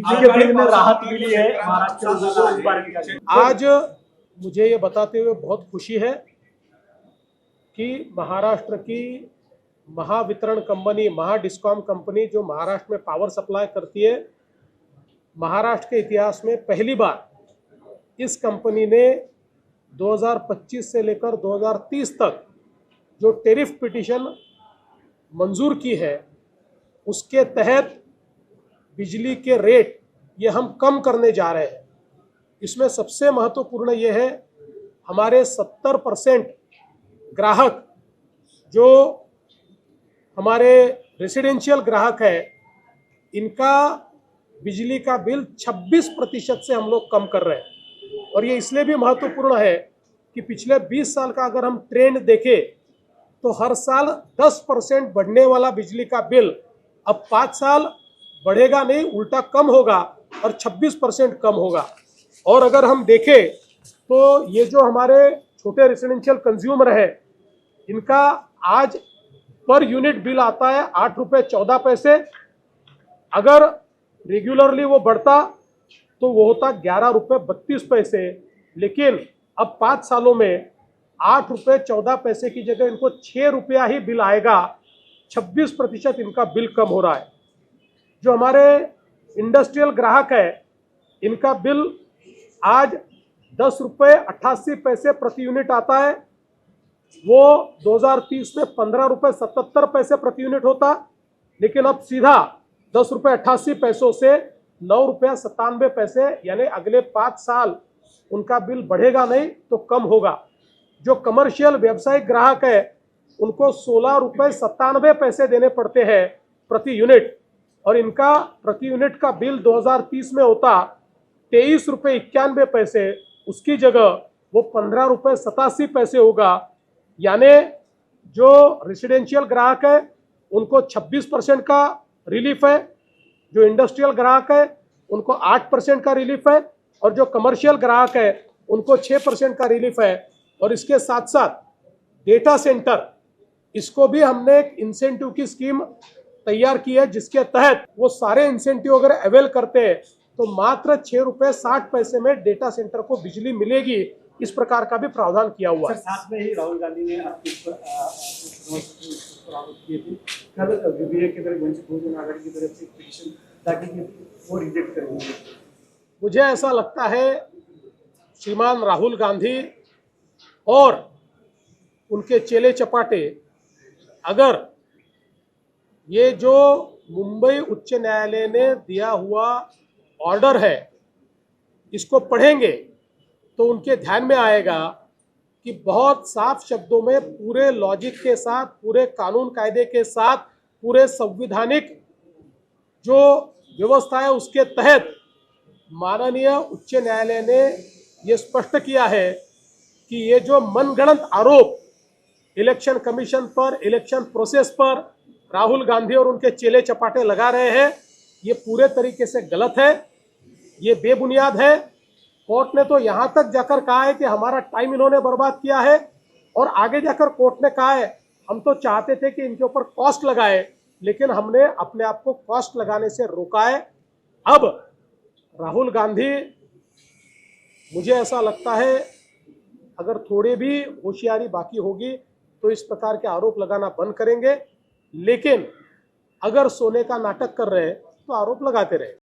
बिजली के बिल में राहत मिली है महाराष्ट्र के लोगों को, इस बारे में क्या कहेंगे? आज मुझे ये बताते हुए बहुत खुशी है कि महाराष्ट्र की महावितरण कंपनी, महाडिस्कॉम कंपनी जो महाराष्ट्र में पावर सप्लाई करती है, महाराष्ट्र के इतिहास में पहली बार इस कंपनी ने 2025 से लेकर 2030 तक जो टेरिफ पिटीशन मंजूर की है, उसके तहत बिजली के रेट ये हम कम करने जा रहे हैं। इसमें सबसे महत्वपूर्ण ये है, हमारे 70% ग्राहक जो हमारे रेसिडेंशियल ग्राहक है, इनका बिजली का बिल 26% से हम लोग कम कर रहे हैं। और ये इसलिए भी महत्वपूर्ण है कि पिछले 20 साल का अगर हम ट्रेंड देखें तो हर साल 10% बढ़ने वाला बिजली का बिल अब 5 साल बढ़ेगा नहीं, उल्टा कम होगा और 26% कम होगा। और अगर हम देखें तो ये जो हमारे छोटे रेसिडेंशियल कंज्यूमर है, इनका आज पर यूनिट बिल आता है 8 रुपये 14 पैसे। अगर रेगुलरली वो बढ़ता तो वो होता 11 रुपये 32 पैसे। लेकिन अब 5 सालों में 8 रुपये 14 पैसे की जगह इनको 6 रुपया ही बिल आएगा। 26% इनका बिल कम हो रहा है। जो हमारे इंडस्ट्रियल ग्राहक है, इनका बिल आज 10 रुपये 88 पैसे प्रति यूनिट आता है। वो 2030 में 15 रुपये 77 पैसे प्रति यूनिट होता, लेकिन अब सीधा 10 रुपये 88 पैसों से 9 रुपये 97 पैसे, यानी अगले 5 साल उनका बिल बढ़ेगा नहीं तो कम होगा। जो कमर्शियल व्यावसायिक ग्राहक है, उनको 16 रुपये 97 पैसे देने पड़ते हैं प्रति यूनिट, और इनका प्रति यूनिट का बिल 2030 में होता 23 रुपये 91 पैसे। उसकी जगह वो 15 रुपये 87 पैसे होगा। यानी जो रेसिडेंशियल ग्राहक है उनको 26% का रिलीफ है, जो इंडस्ट्रियल ग्राहक है उनको 8% का रिलीफ है, और जो कमर्शियल ग्राहक है उनको 6% का रिलीफ है। और इसके साथ साथ डेटा सेंटर, इसको भी हमने एक इंसेंटिव की स्कीम तैयार की है, जिसके तहत वो सारे इंसेंटिव अगर अवेल करते हैं तो मात्र 6 रुपये 60 पैसे में डेटा सेंटर को बिजली मिलेगी। इस प्रकार का भी प्रावधान किया हुआ है। साथ में ही राहुल गांधी ने आपके आरोप किए थे, कल विधेयक की तरफ वंचित बहुजन आघाड़ी की तरफ से पिटीशन दाखिल की थी, वो रिजेक्ट करेंगे। मुझे ऐसा लगता है श्रीमान राहुल गांधी और उनके चेले चपाटे अगर ये जो मुंबई उच्च न्यायालय ने दिया हुआ ऑर्डर है इसको पढ़ेंगे तो उनके ध्यान में आएगा कि बहुत साफ शब्दों में, पूरे लॉजिक के साथ, पूरे कानून कायदे के साथ, पूरे संविधानिक जो व्यवस्था है उसके तहत माननीय उच्च न्यायालय ने ये स्पष्ट किया है कि ये जो मनगढ़ंत आरोप इलेक्शन कमीशन पर, इलेक्शन प्रोसेस पर राहुल गांधी और उनके चेले चपाटे लगा रहे हैं, ये पूरे तरीके से गलत है, ये बेबुनियाद है। कोर्ट ने तो यहाँ तक जाकर कहा है कि हमारा टाइम इन्होंने बर्बाद किया है, और आगे जाकर कोर्ट ने कहा है हम तो चाहते थे कि इनके ऊपर कॉस्ट लगाए, लेकिन हमने अपने आप को कॉस्ट लगाने से रोका है। अब राहुल गांधी, मुझे ऐसा लगता है अगर थोड़ी भी होशियारी बाकी होगी तो इस प्रकार के आरोप लगाना बंद करेंगे, लेकिन अगर सोने का नाटक कर रहे हैं तो आरोप लगाते रहे।